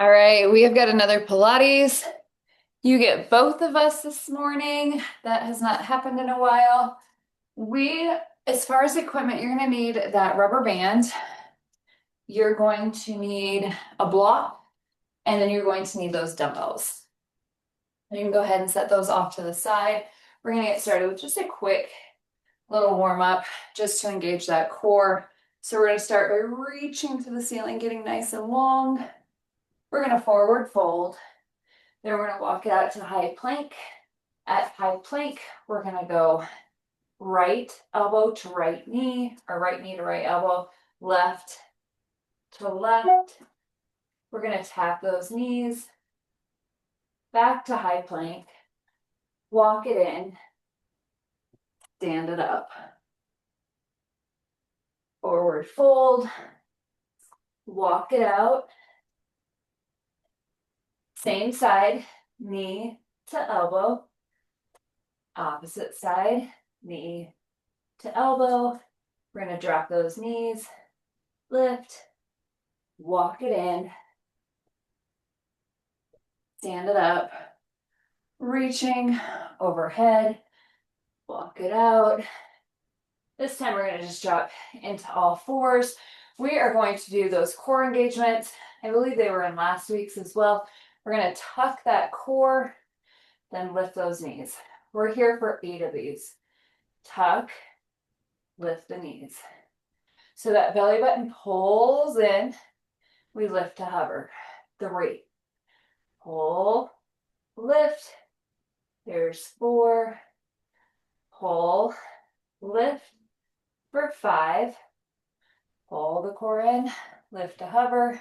All right, we have got another Pilates. You get both of us this morning. That has not happened in a while. As far as equipment, you're going to need that rubber band. You're going to need a block, and then you're going to need those dumbbells. You can go ahead and set those off to the side. We're going to get started with just a quick little warm up just to engage that core. So we're going to start by reaching to the ceiling, getting nice and long. We're going to forward fold. Then we're going to walk it out to high plank. At high plank, we're going to go right elbow to right knee, or right knee to right elbow, left to left. We're going to tap those knees back to high plank, walk it in, stand it up. Forward fold, walk it out. Same side, knee to elbow. Opposite side, knee to elbow. We're going to drop those knees, lift, walk it in, stand it up, reaching overhead, walk it out. This time we're going to just drop into all fours. We are going to do those core engagements. I believe they were in last week's as well. We're going to tuck that core, then lift those knees. We're here for 8 of these. Tuck, lift the knees. So that belly button pulls in. We lift to hover. 3. Pull, lift. There's 4. Pull, lift for 5. Pull the core in, lift to hover.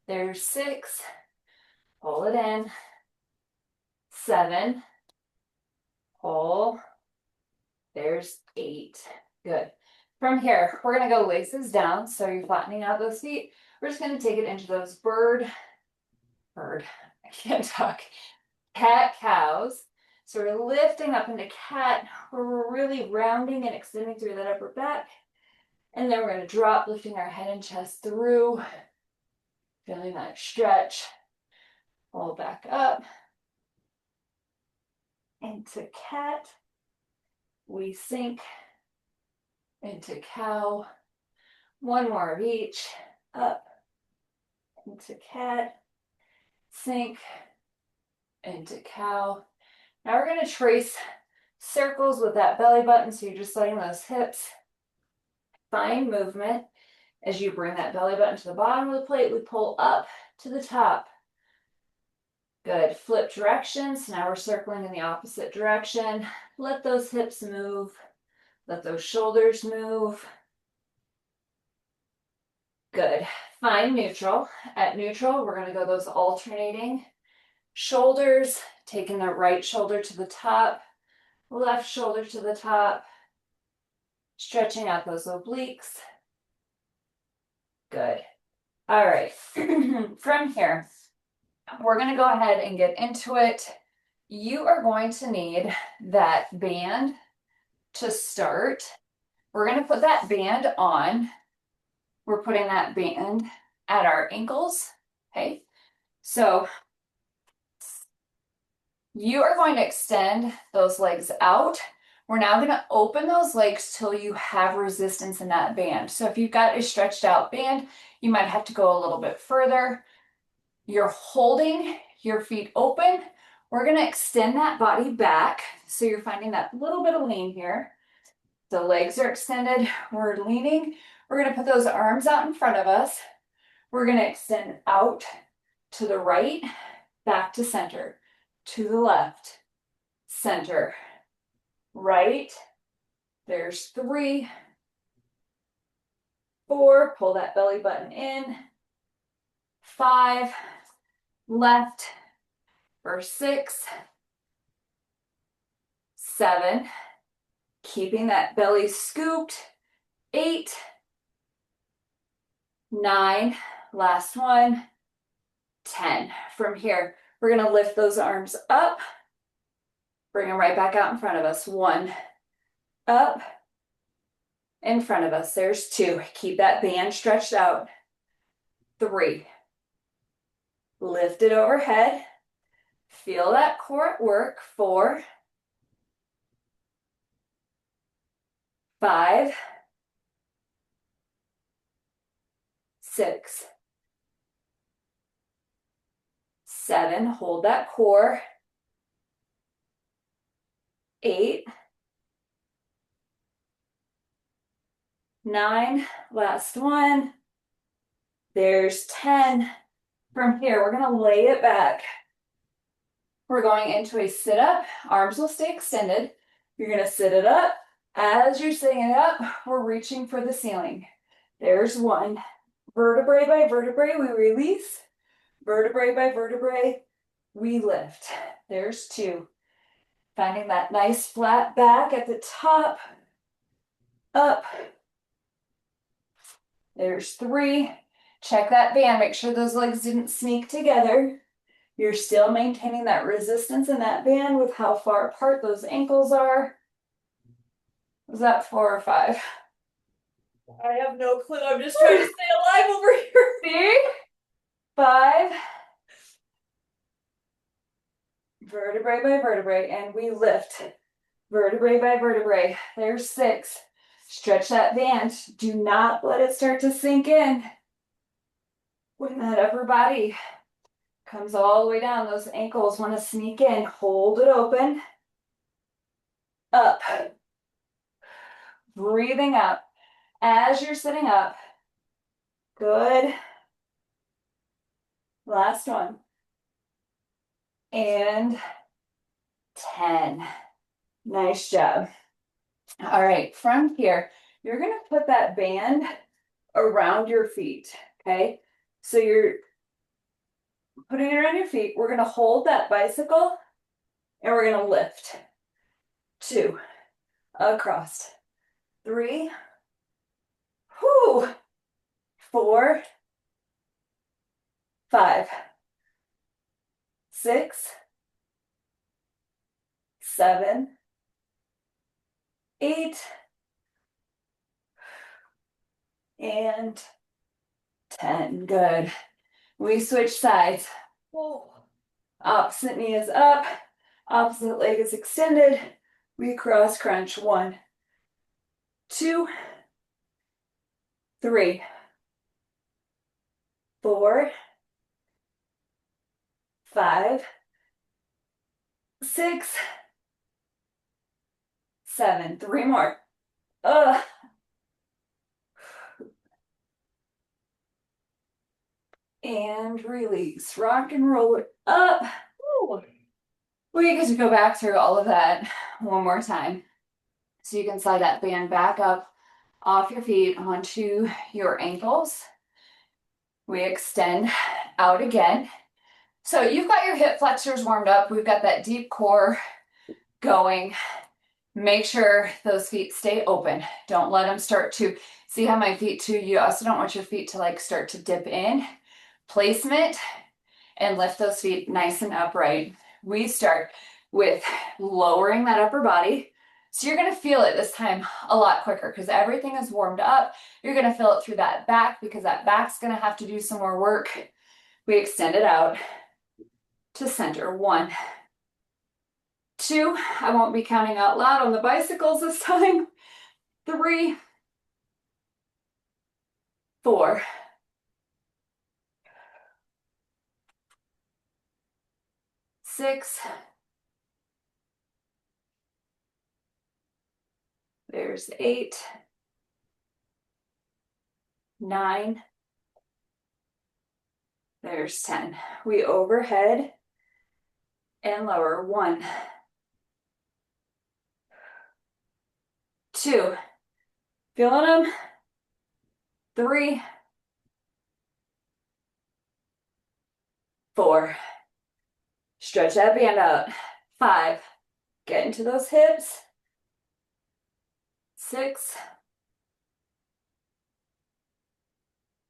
There's 6. Pull it in. 7. Pull. There's 8. Good. From here, we're going to go laces down. So you're flattening out those feet. We're just going to take it into those I can't talk, cat cows. So we're lifting up into cat, where we're really rounding and extending through that upper back. And then we're going to drop, lifting our head and chest through, feeling that stretch. Pull back up into cat. We sink into cow. 1 more of each. Up into cat. Sink into cow. Now we're going to trace circles with that belly button. So you're just letting those hips find movement. As you bring that belly button to the bottom of the plate, we pull up to the top. Good. Flip directions. Now we're circling in the opposite direction. Let those hips move. Let those shoulders move. Good. Find neutral. At neutral, we're going to go those alternating shoulders, taking the right shoulder to the top, left shoulder to the top, stretching out those obliques. Good. All right. From here, we're going to go ahead and get into it. You are going to need that band to start. We're going to put that band on. We're putting that band at our ankles. Okay. So you are going to extend those legs out. We're now going to open those legs till you have resistance in that band. So if you've got a stretched out band, you might have to go a little bit further. You're holding your feet open. We're going to extend that body back. So you're finding that little bit of lean here. The legs are extended. We're leaning. We're going to put those arms out in front of us. We're going to extend out to the right, back to center, to the left, center, right. There's 3, 4, pull that belly button in. 5, left for 6, 7, keeping that belly scooped. 8, 9, last one, 10. From here, we're going to lift those arms up, bring them right back out in front of us. 1, up, in front of us. There's 2. Keep that band stretched out. 3, Lift it overhead. Feel that core at work. 4, 5, 6, 7. Hold that core. 8, 9. Last one. There's 10. From here, we're gonna lay it back. We're going into a sit-up. Arms will stay extended. You're gonna sit it up. As you're sitting it up, we're reaching for the ceiling. There's 1. Vertebrae by vertebrae, we release. Vertebrae by vertebrae, we lift. There's 2. Finding that nice flat back at the top. Up. There's 3. Check that band. Make sure those legs didn't sneak together. You're still maintaining that resistance in that band with how far apart those ankles are. Was that 4 or 5? I have no clue. I'm just trying to stay alive over here. See? 5. Vertebrae by vertebrae, and we lift. Vertebrae by vertebrae. There's 6. Stretch that band. Do not let it start to sink in. When that upper body comes all the way down, those ankles want to sneak in. Hold it open. Up. Breathing up. As you're sitting up. Good. Last one. And 10. Nice job. All right, from here, you're going to put that band around your feet, okay? So you're putting it around your feet. We're going to hold that bicycle and we're going to lift. 2, across. 3, whoo, 4, 5, 6, 7, 8, and 10. Good. We switch sides. Whoa. Opposite knee is up. Opposite leg is extended. We cross crunch. 1, 2, 3, 4, 5, 6, 7. 3 more. Ugh. And release. Rock and roll it up. Ooh. We get to go back through all of that one more time. So you can slide that band back up off your feet onto your ankles. We extend out again. So you've got your hip flexors warmed up. We've got that deep core going. Make sure those feet stay open. Don't let them start to, see how my feet too, you also don't want your feet to like start to dip in. Placement and lift those feet nice and upright. We start with lowering that upper body. So you're gonna feel it this time a lot quicker because everything is warmed up. You're gonna feel it through that back because that back's gonna have to do some more work. We extend it out to center. 1, 2, I won't be counting out loud on the bicycles this time. 3, 4, 6, there's 8, 9, there's 10. We overhead and lower. 1, 2, feeling them. 3, 4, stretch that band out. 5, get into those hips. 6,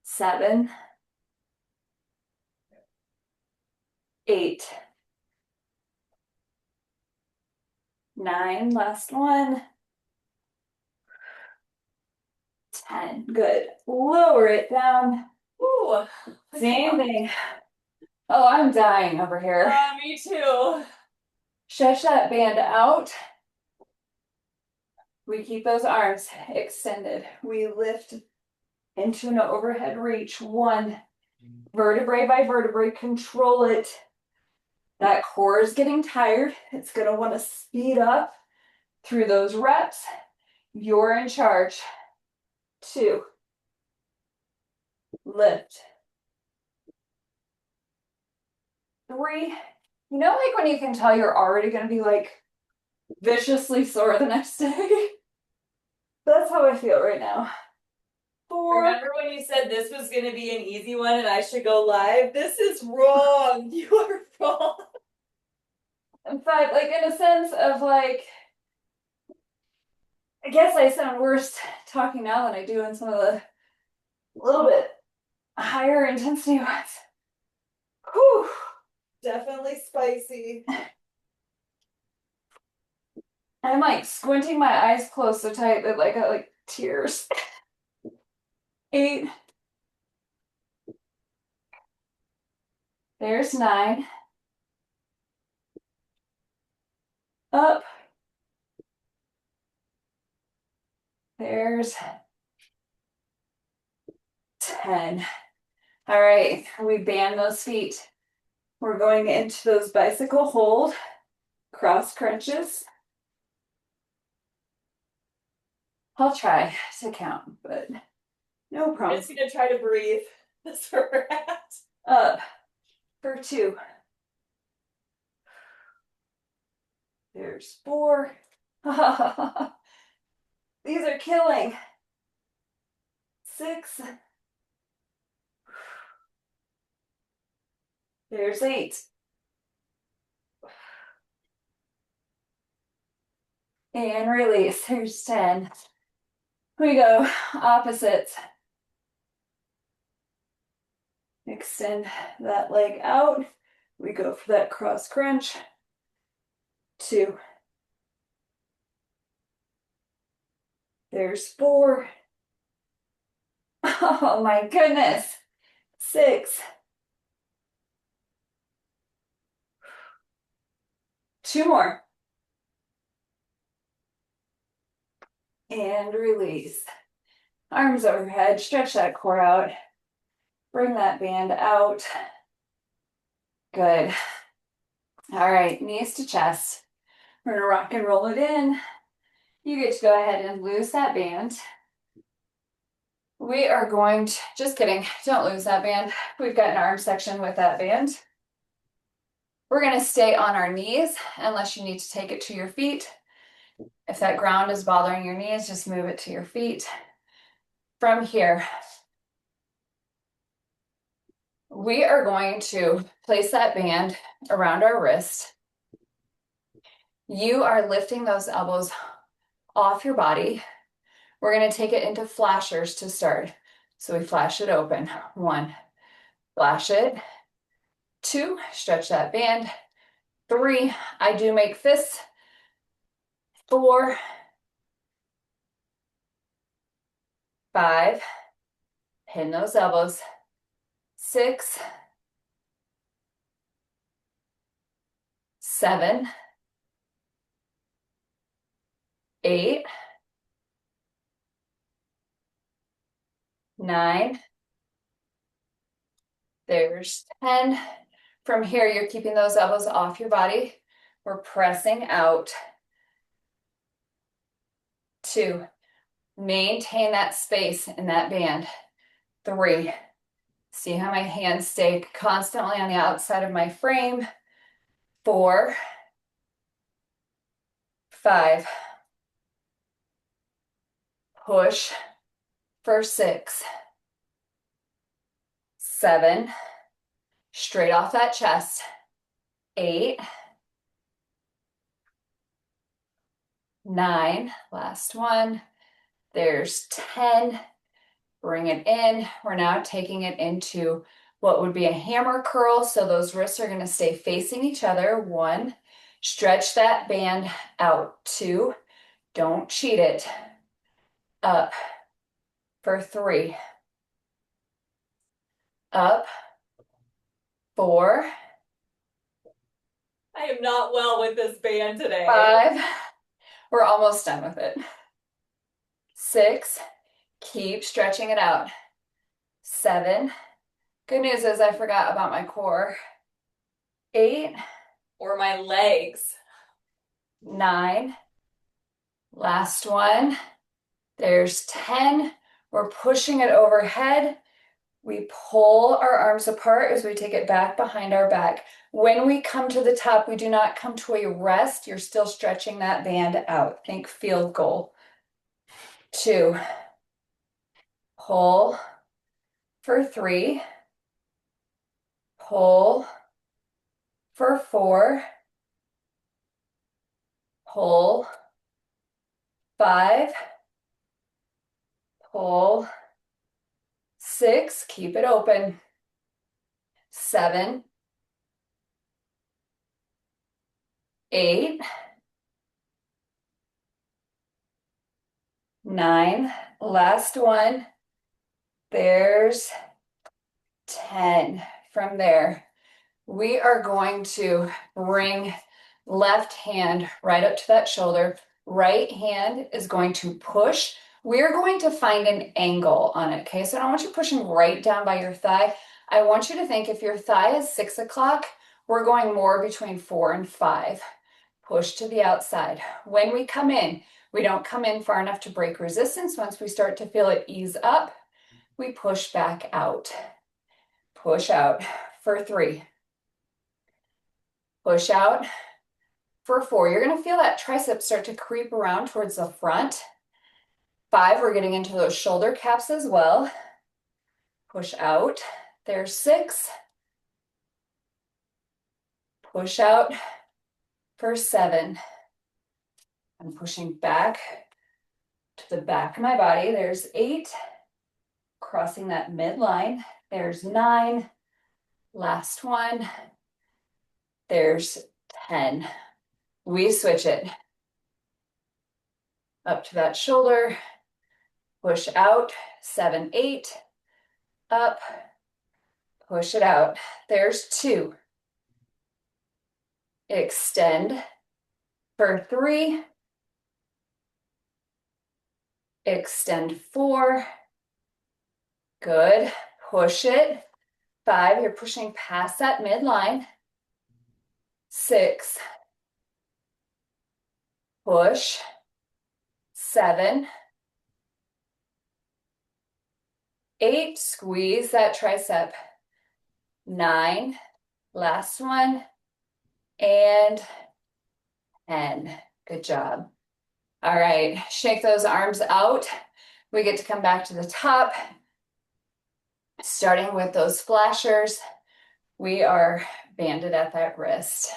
7, 8, 9, last one. 10, good. Lower it down. Ooh. Same thing. Oh, I'm dying over here. Me too. Stretch that band out. We keep those arms extended. We lift into an overhead reach. One, vertebrae by vertebrae, control it. That core is getting tired. It's gonna wanna speed up through those reps. You're in charge. Two, lift. Three, like when you can tell you're already gonna be like viciously sore the next day? That's how I feel right now. Four. Remember when you said this was going to be an easy one and I should go live? This is wrong. You are wrong. And five, like in a sense of like, I guess I sound worse talking now than I do in some of the little bit higher intensity ones. Whew. Definitely spicy. I'm like squinting my eyes closed so tight that like I like tears. Eight. There's nine. Up. There's 10. All right, we band those feet. We're going into those bicycle hold, cross crunches. I'll try to count, but no I'm problem. just going to try to breathe. That's where we're at. Up for two. There's four. These are killing. Six. There's eight. And release. There's 10. We go opposites. Extend that leg out. We go for that cross crunch. Two. There's four. Oh my goodness. Six. Two more. And release. Arms overhead. Stretch that core out. Bring that band out. Good. All right, knees to chest. We're gonna rock and roll it in. You get to go ahead and lose that band. We are going to, just kidding, don't lose that band. We've got an arm section with that band. We're gonna stay on our knees unless you need to take it to your feet. If that ground is bothering your knees, just move it to your feet. From here, we are going to place that band around our wrist. You are lifting those elbows off your body. We're going to take it into flashers to start. So we flash it open. One, flash it. Two, stretch that band. Three, I do make fists. Four, five, pin those elbows. Six, seven, eight, nine. There's 10. From here, you're keeping those elbows off your body. We're pressing out. Two, maintain that space in that band. Three, see how my hands stay constantly on the outside of my frame. Four, five, push for six, seven, straight off that chest. Eight, nine, last one. There's 10. Bring it in. We're now taking it into what would be a hammer curl. So those wrists are going to stay facing each other. One, stretch that band out. Two, don't cheat it. Up for three. Up 4, I am not well with this band today. 5. We're almost done with it. 6. Keep stretching it out. 7. Good news is I forgot about my core. 8, Or my legs. 9. Last one. There's 10. We're pushing it overhead. We pull our arms apart as we take it back behind our back. When we come to the top, we do not come to a rest. You're still stretching that band out. Think field goal. 2. Pull for 3. Pull for 4. Pull 5. Pull 6. Keep it open. 7. 8. 9. Last one. There's 10. From there, we are going to bring left hand right up to that shoulder. Right hand is going to push. We're going to find an angle on it, okay? So I don't want you pushing right down by your thigh. I want you to think if your thigh is 6 o'clock, we're going more between 4 and 5. Push to the outside. When we come in, we don't come in far enough to break resistance. Once we start to feel it ease up, we push back out. Push out for 3. Push out for 4. You're going to feel that tricep start to creep around towards the front. 5, we're getting into those shoulder caps as well. Push out. There's 6. Push out for 7. I'm pushing back to the back of my body. There's 8. Crossing that midline. There's 9. Last one. There's 10. We switch it. Up to that shoulder. Push out. 7, 8. Up. Push it out. There's 2. Extend for 3. Extend 4. Good. Push it. 5, you're pushing past that midline. 6. Push. 7. 8, squeeze that tricep. 9, last one. And 10. Good job. All right, shake those arms out. We get to come back to the top. Starting with those flashers, we are banded at that wrist.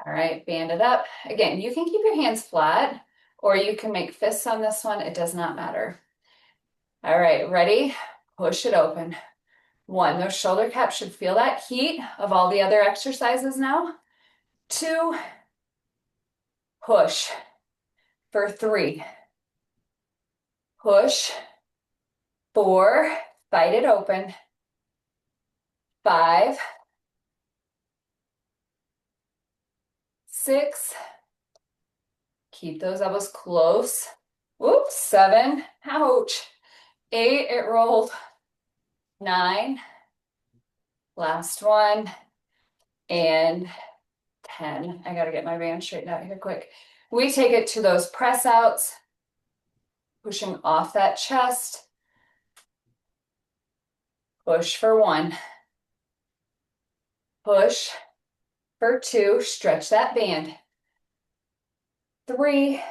All right, band it up. Again, you can keep your hands flat or you can make fists on this one. It does not matter. All right, ready? Push it open. 1, those shoulder caps should feel that heat of all the other exercises now. 2, push for 3. Push. 4, fight it open. 5, 6, keep those elbows close. Whoops, 7, ouch. 8, it rolled. 9, last one. And 10. I gotta get my band straightened out here quick. We take it to those press outs, pushing off that chest. Push for 1. Push for 2. Stretch that band. 3,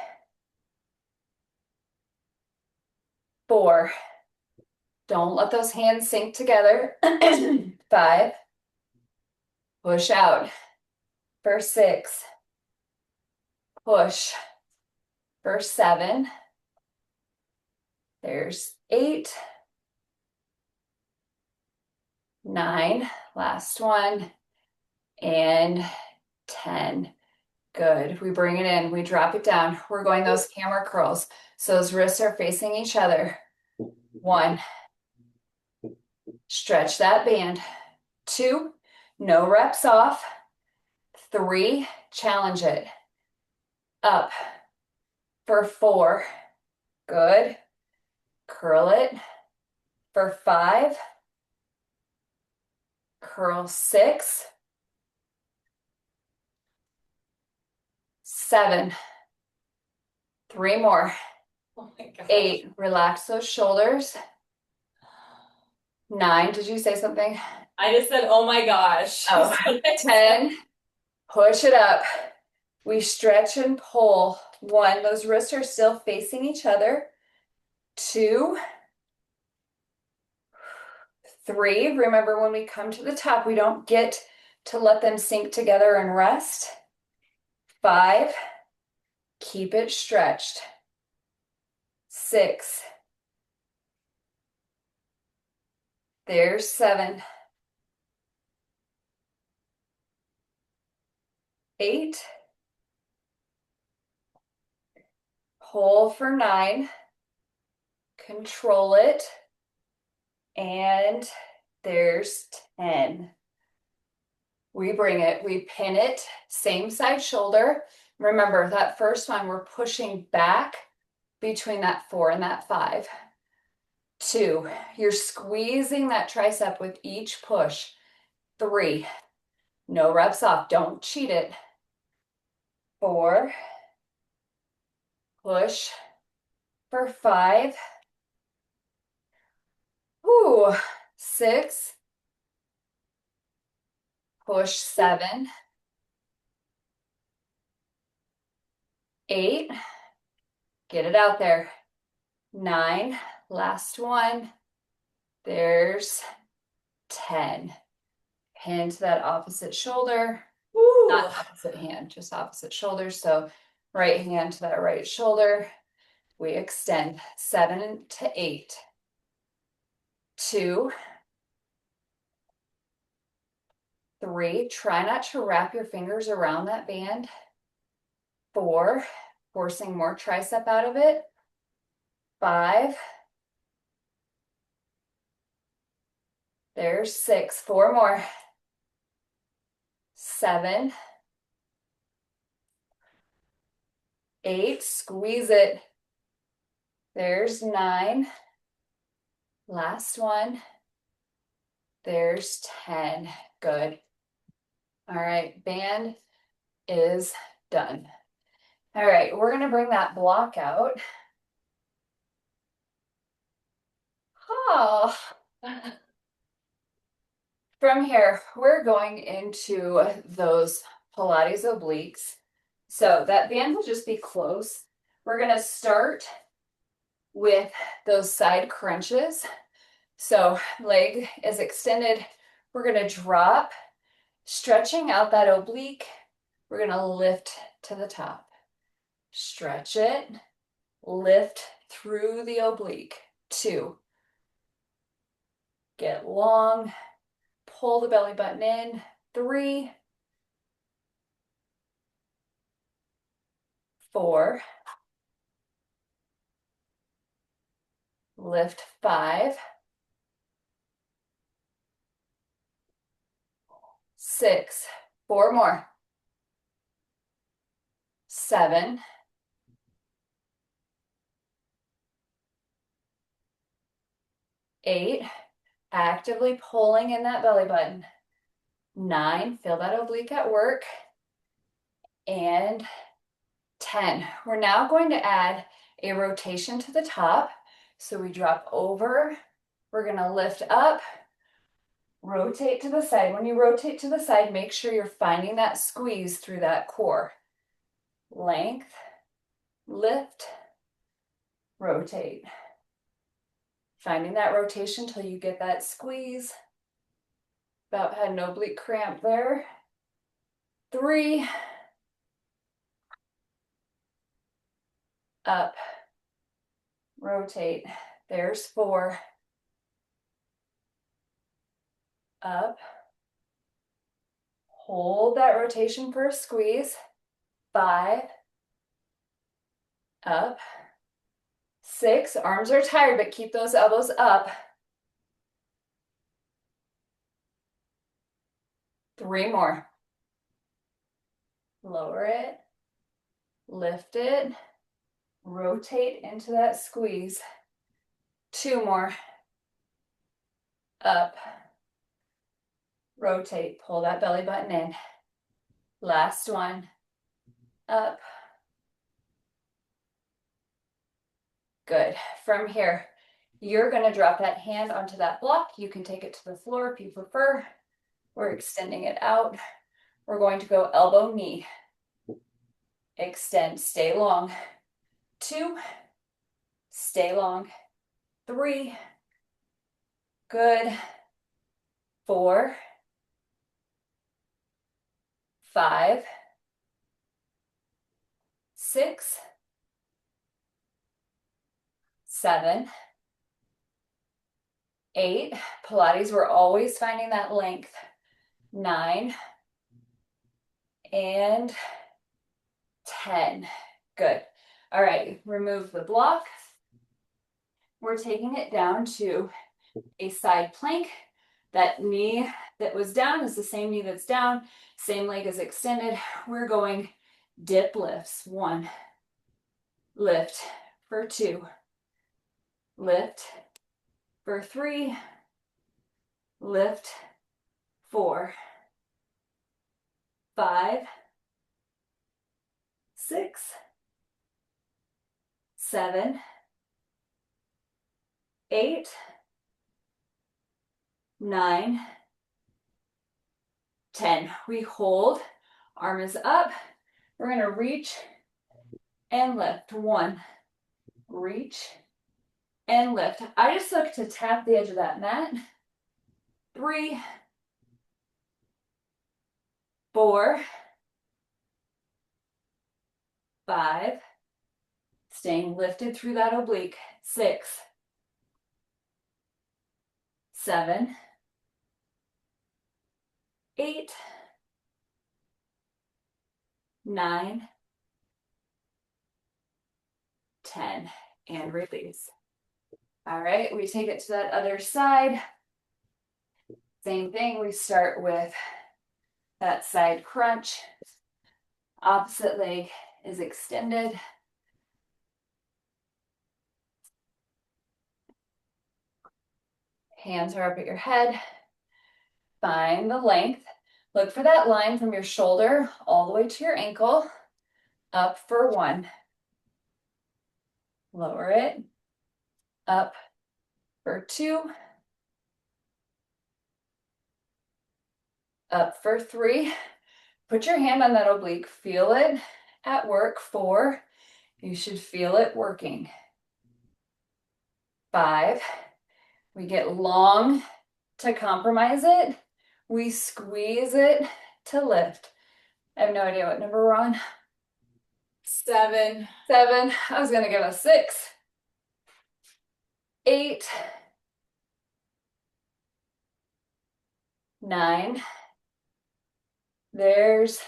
4. Don't let those hands sink together. 5. Push out for 6. Push for 7. There's 8. 9. Last one. And 10. Good. We bring it in. We drop it down. We're going those camera curls. So those wrists are facing each other. 1, Stretch that band. 2, no reps off. 3, challenge it. Up for 4. Good. Curl it for 5. Curl 6. 7. 3 more. Oh my gosh. 8, relax those shoulders. 9, did you say something? I just said, oh my gosh. Oh, That's what I said. 10, push it up. We stretch and pull. 1, those wrists are still facing each other. 2, 3, remember when we come to the top, we don't get to let them sink together and rest. 5, keep it stretched. 6, there's 7, 8, pull for 9, control it, and there's 10. We bring it, we pin it, same side shoulder. Remember that first one, we're pushing back between that 4 and that 5. 2, you're squeezing that tricep with each push. 3, no reps off, don't cheat it. 4, push for 5. Ooh, 6, push 7. 8, get it out there. 9, last one. There's 10. Hand to that opposite shoulder. Woo. Not opposite hand, just opposite shoulder. So right hand to that right shoulder. We extend 7 to 8. 2, 3, try not to wrap your fingers around that band. 4, forcing more tricep out of it. 5, there's 6, 4 more. 7, 8, squeeze it. There's 9, last one. There's 10, good. All right, band is done. All right, we're gonna bring that block out. Oh. From here, we're going into those Pilates obliques. So that band will just be close. We're gonna start with those side crunches. So leg is extended. We're gonna drop, stretching out that oblique. We're gonna lift to the top. Stretch it, lift through the oblique. 2, get long, pull the belly button in. 3, 4, lift 5, 6, 4 more. 7, 8, actively pulling in that belly button. 9, feel that oblique at work. And 10. We're now going to add a rotation to the top. So we drop over, we're gonna lift up, rotate to the side. When you rotate to the side, make sure you're finding that squeeze through that core. Length, lift, rotate. Finding that rotation till you get that squeeze. About had an oblique cramp there. 3, up, rotate. There's 4, up, hold that rotation for a squeeze. 5, up, 6, arms are tired, but keep those elbows up. 3 more. Lower it, lift it, rotate into that squeeze. 2 more. Up, rotate, pull that belly button in. Last one. Up. Good. From here, you're going to drop that hand onto that block. You can take it to the floor if you prefer. We're extending it out. We're going to go elbow, knee. Extend, stay long. 2, stay long. 3, good. 4, 5, 6, 7, 8. Pilates, we're always finding that length. 9 and 10. Good. All right, remove the block. We're taking it down to a side plank. That knee that was down is the same knee that's down, same leg is extended. We're going dip lifts. 1, lift for 2, lift for 3, lift 4, 5, 6, 7, 8, 9, 10. We hold, arm is up. We're going to reach and lift. 1, reach and lift. I just look to tap the edge of that mat. 3, 4, 5, staying lifted through that oblique. 6, 7, 8, 9, 10, and release. All right, we take it to that other side. Same thing, we start with that side crunch. Opposite leg is extended. Hands are up at your head. Find the length. Look for that line from your shoulder all the way to your ankle. Up for 1. Lower it. Up for 2. Up for 3. Put your hand on that oblique. Feel it at work. 4. You should feel it working. 5. We get long to compromise it. We squeeze it to lift. I have no idea what number we're on. 7. 7. I was going to give a 6. 8. 9. There's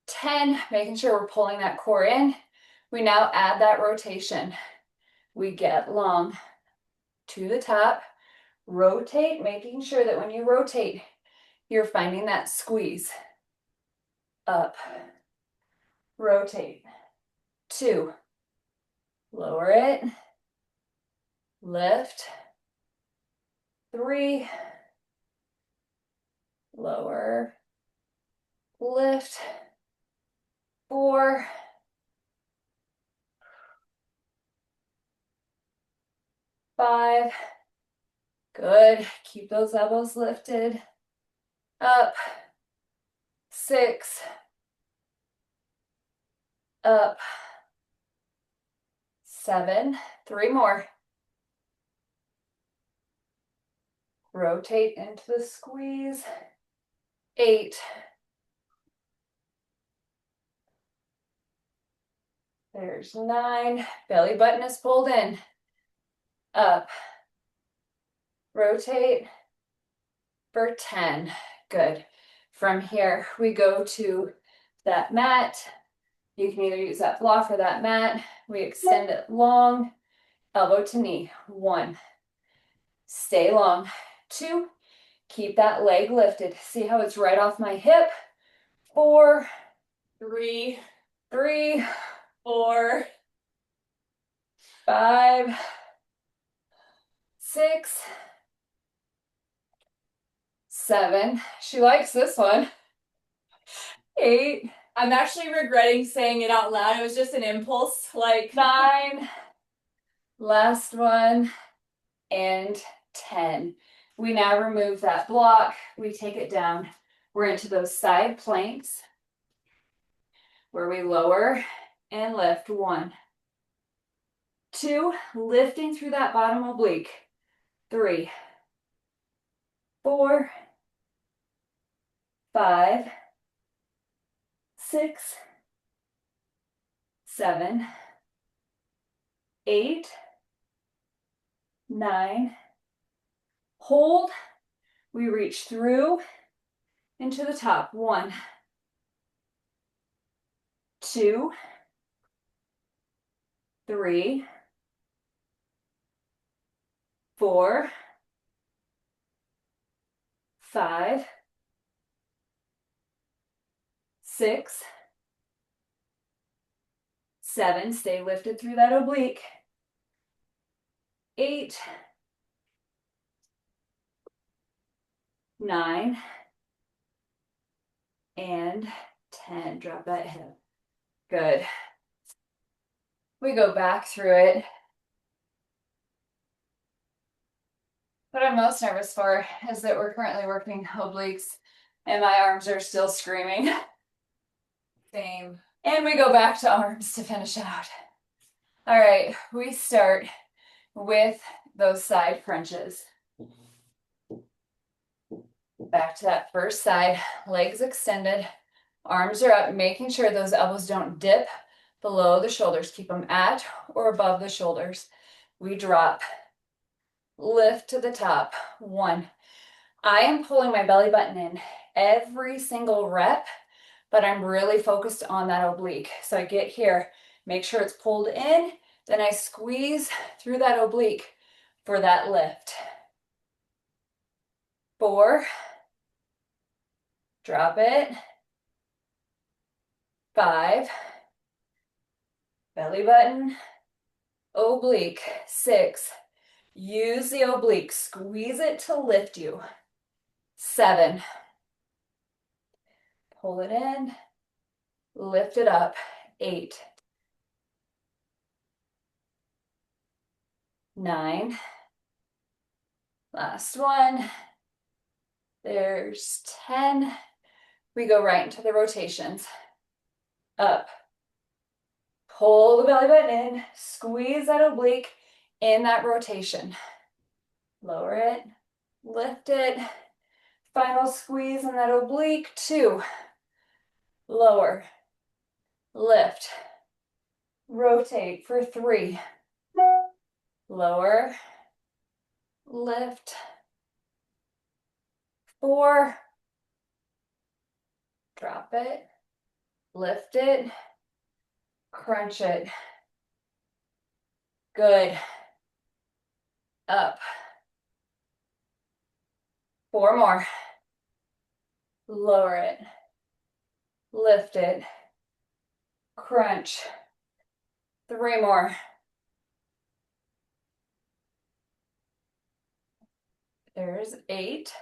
10. Making sure we're pulling that core in. We now add that rotation. We get long to the top. Rotate, making sure that when you rotate, you're finding that squeeze. Up. Rotate. 2. Lower it. Lift. 3. Lower. Lift. 4. 5. Good. Keep those elbows lifted. Up. 6. Up. 7. 3 more. Rotate into the squeeze. 8. There's 9. Belly button is pulled in. Up. Rotate for 10. Good. From here, we go to that mat. You can either use that block or that mat. We extend it long, elbow to knee. 1. Stay long. 2. Keep that leg lifted. See how it's right off my hip? 4, 3, 3, 4, 5, 6, 7. She likes this one. 8, I'm actually regretting saying it out loud. It was just an impulse. Like, 9, last one, and 10. We now remove that block. We take it down. We're into those side planks where we lower and lift. 1, 2, lifting through that bottom oblique. 3, 4, 5, 6, 7, 8, 9. Hold. We reach through into the top. 1, 2, 3, 4, 5, 6, 7. Stay lifted through that oblique. 8, 9, and 10. Drop that hip. Good. We go back through it. What I'm most nervous for is that we're currently working obliques and my arms are still screaming. same. And we go back to arms to finish out. All right, we start with those side crunches. Back to that first side, legs extended, arms are up, making sure those elbows don't dip below the shoulders. Keep them at or above the shoulders. We drop, lift to the top. 1. I am pulling my belly button in every single rep, but I'm really focused on that oblique. So I get here, make sure it's pulled in, then I squeeze through that oblique for that lift. 4, drop it. 5, belly button, oblique. 6, use the oblique, squeeze it to lift you. 7, pull it in, lift it up. 8, 9, last one. There's 10. We go right into the rotations. Up, pull the belly button in, squeeze that oblique in that rotation. Lower it, lift it, final squeeze in that oblique. 2, lower, lift, rotate for 3, lower, lift, 4, drop it, lift it, crunch it. Good. Up. 4 more. Lower it, lift it, crunch. 3 more. There's 8,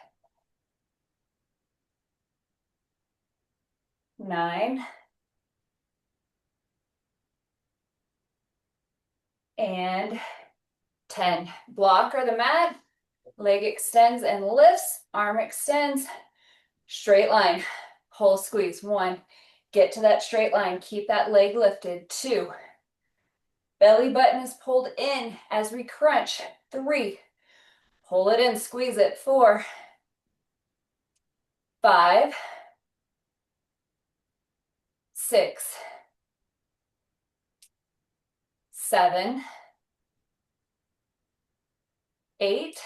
9, and 10. Block or the mat, leg extends and lifts, arm extends, straight line, pull, squeeze. 1, get to that straight line, keep that leg lifted. 2, belly button is pulled in as we crunch. 3, pull it in, squeeze it. 4, 5, 6, 7, 8,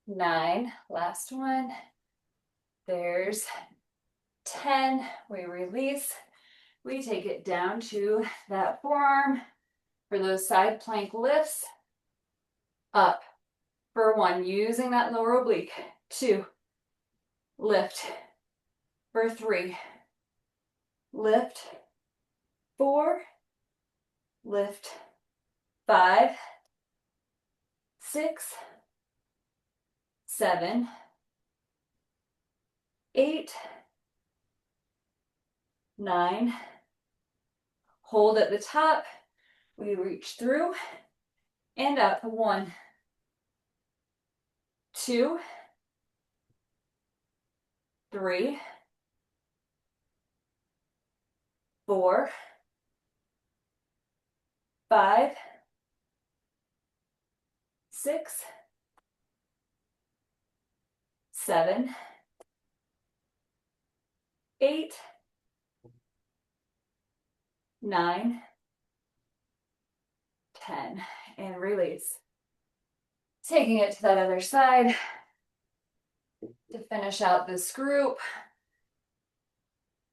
9, last one. There's 10. We release. We take it down to that forearm for those side plank lifts. Up, For 1, using that lower oblique. 2, lift. For 3, lift. 4, lift. 5, 6, 7, 8, 9. Hold at the top. We reach through and up. 1, 2, 3, 4, 5, 6, 7, 8, 9, 10. And release. Taking it to that other side to finish out this group.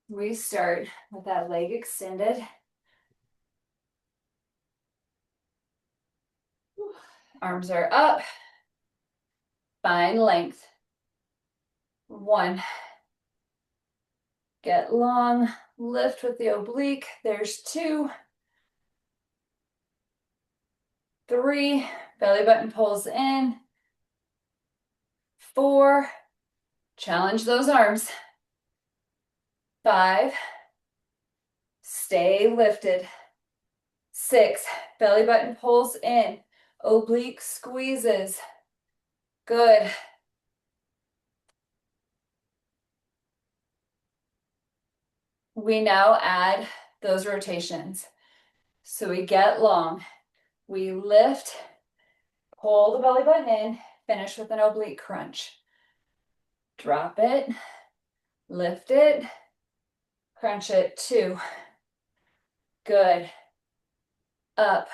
We start with that leg extended. Arms are up. Find length. 1. Get long. Lift with the oblique. There's 2. 3. Belly button pulls in. 4. Challenge those arms. 5. Stay lifted. 6. Belly button pulls in. Oblique squeezes. Good. We now add those rotations. So we get long. We lift, pull the belly button in, finish with an oblique crunch. Drop it, lift it, crunch it. 2. Good. Up,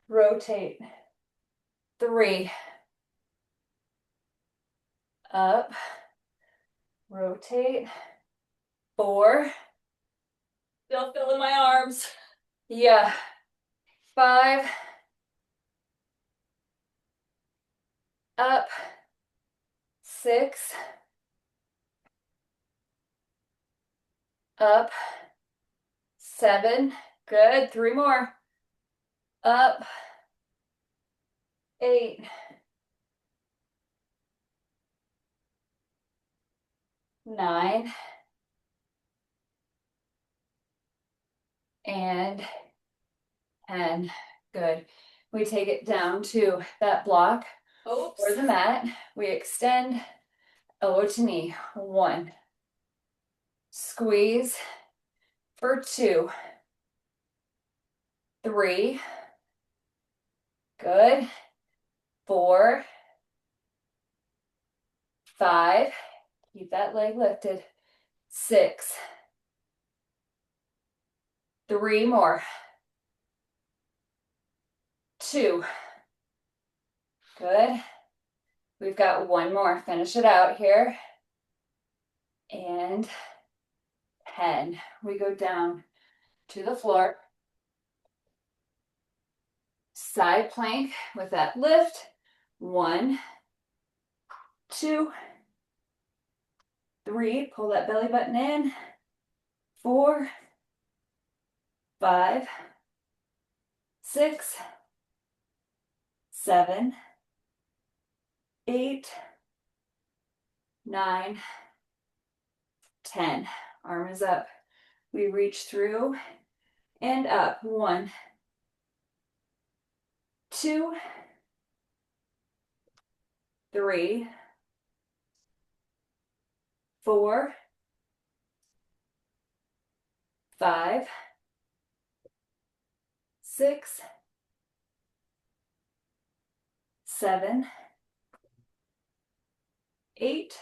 rotate. 3. Up, rotate. 4. Still feeling my arms. Yeah. 5. Up. 6. Up. 7. Good. 3 more. Up. 8. 9. And 10. Good. We take it down to that block or the mat. We extend elbow to knee. 1. Squeeze for 2. 3. Good. 4. 5. Keep that leg lifted. 6. 3 more. 2. Good. We've got 1 more. Finish it out here. And 10. We go down to the floor. Side plank with that lift. 1, 2, 3. Pull that belly button in. 4, 5, 6, 7, 8, 9, 10. Arm is up. We reach through and up. 1, 2, 3, 4, 5, 6, 7, 8,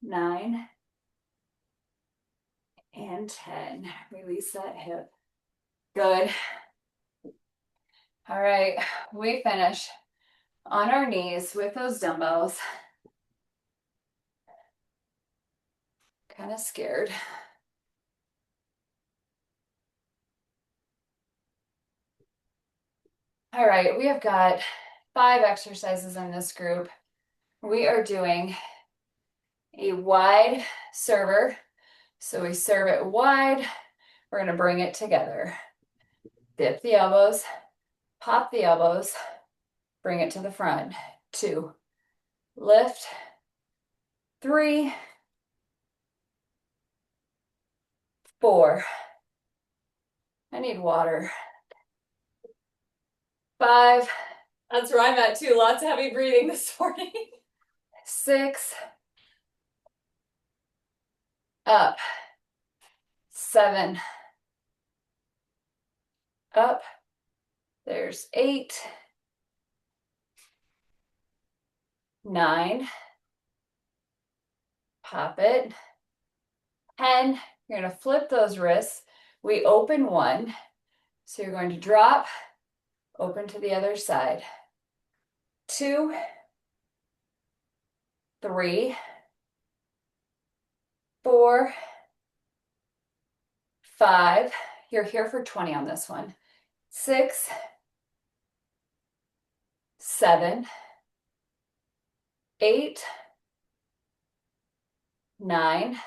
9, and 10. Release that hip. Good. All right, we finish on our knees with those dumbbells. Kind of scared. All right, we have got 5 exercises in this group. We are doing a wide server. So we serve it wide. We're going to bring it together. Dip the elbows, pop the elbows, bring it to the front. 2, lift. 3, 4. I need water. 5, That's where I'm at too. Lots of heavy breathing this morning. 6, up. 7, up. There's 8, 9, pop it. 10, you're going to flip those wrists. We open 1. So you're going to drop, open to the other side. 2, 3, 4, 5. You're here for 20 on this one. 6, 7, 8, 9.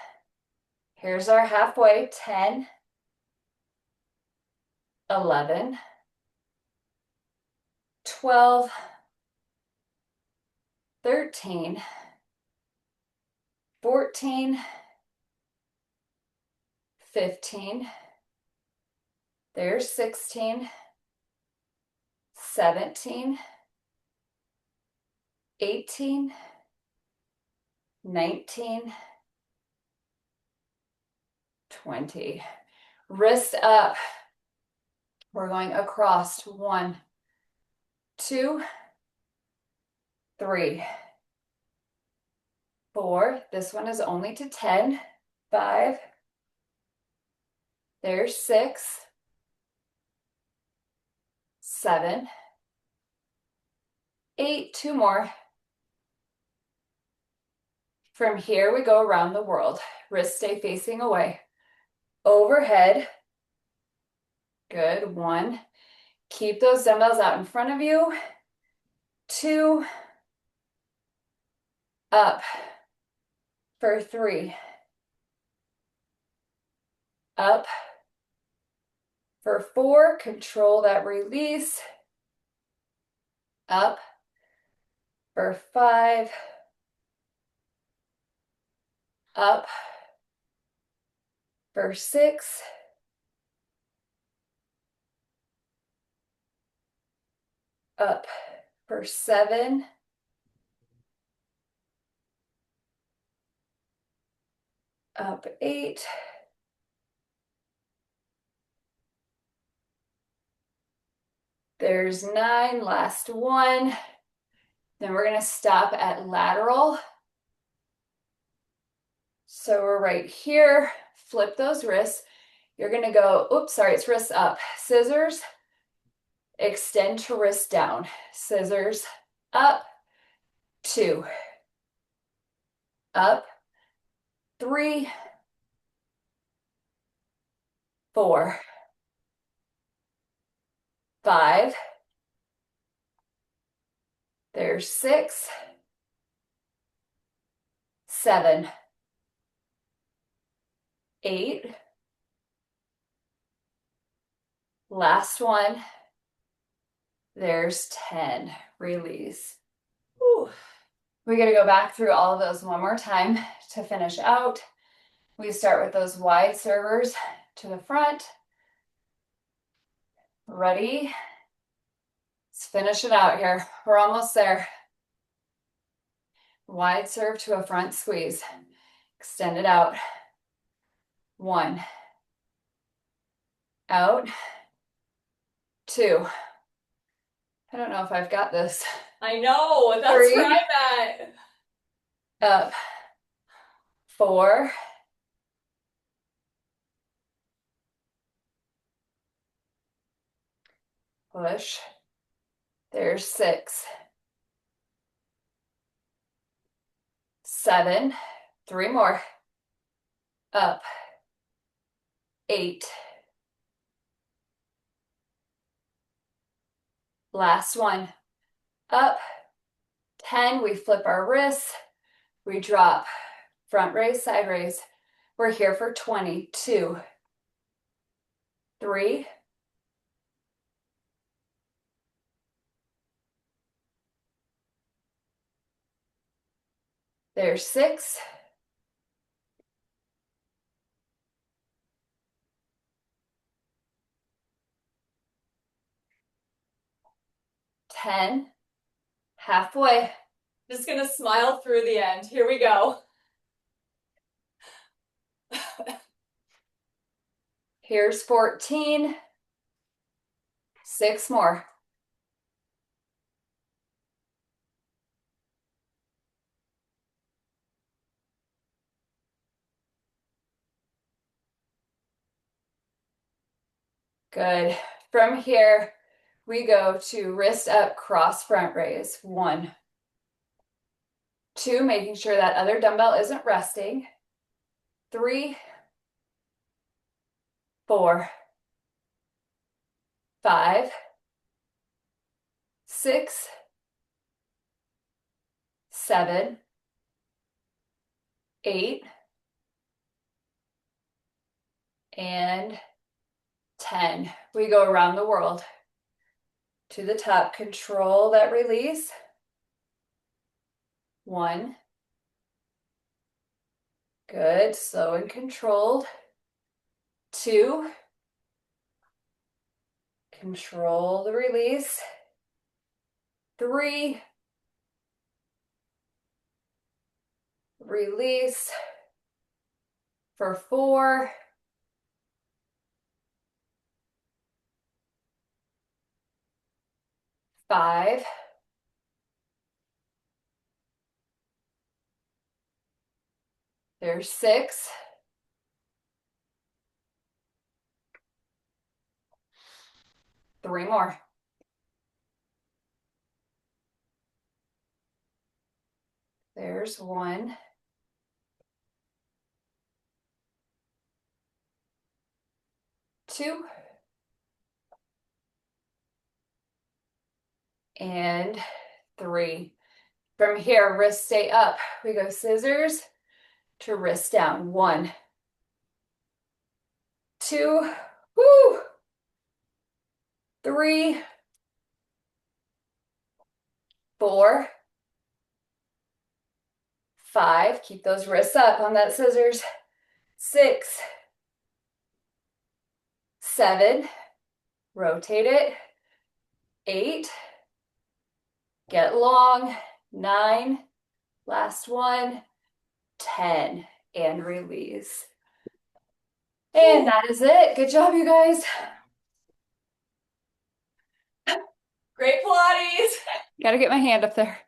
Here's our halfway. 10, 11, 12, 13, 14, 15. There's 16, 17, 18, 19, 20. Wrist up. We're going across. 1, 2, 3, 4. This one is only to 10. 5. There's 6, 7, 8. 2 more. From here, we go around the world. Wrists stay facing away. Overhead. Good. 1. Keep those dumbbells out in front of you. 2. Up. For 3. Up. For 4. Control that release. Up. For 5. Up. For 6. Up. For 7. Up. 8. There's 9. Last one. Then we're going to stop at lateral. So we're right here. Flip those wrists. You're going to go, oops, sorry, it's wrists up. Scissors. Extend to wrist down. Scissors up. 2. Up. 3. 4. 5. There's 6. 7. 8. Last one. There's 10. Release. Whew. We got to go back through all of those one more time to finish out. We start with those wide servers to the front. Ready? Let's finish it out here. We're almost there. Wide serve to a front squeeze. Extend it out. 1. Out. 2. I don't know if I've got this. I know, that's 3. where I'm at. Up. 4. Push. There's 6. 7. 3 more. Up. 8. Last one. Up. 10, we flip our wrists. We drop. Front raise, side raise. We're here for 20. 2, 3, there's 6, 10, halfway. Just gonna smile through the end. Here we go. Here's 14. 6 more. Good. From here, we go to wrist up, cross front raise. 1, 2, making sure that other dumbbell isn't resting. 3, 4, 5, 6, 7, 8, and 10. We go around the world. To the top, control that release. 1. Good, slow and controlled. 2. Control the release. 3. Release for 4. 5. There's 6. 3 more. There's 1. 2. And 3. From here, wrists stay up. We go scissors to wrist down. 1, 2, woo, 3, 4, 5. Keep those wrists up on that scissors. 6, 7. Rotate it. 8. Get long. 9. Last one. 10. And release. And that is it. Good job, you guys. Great Pilates. Gotta get my hand up there.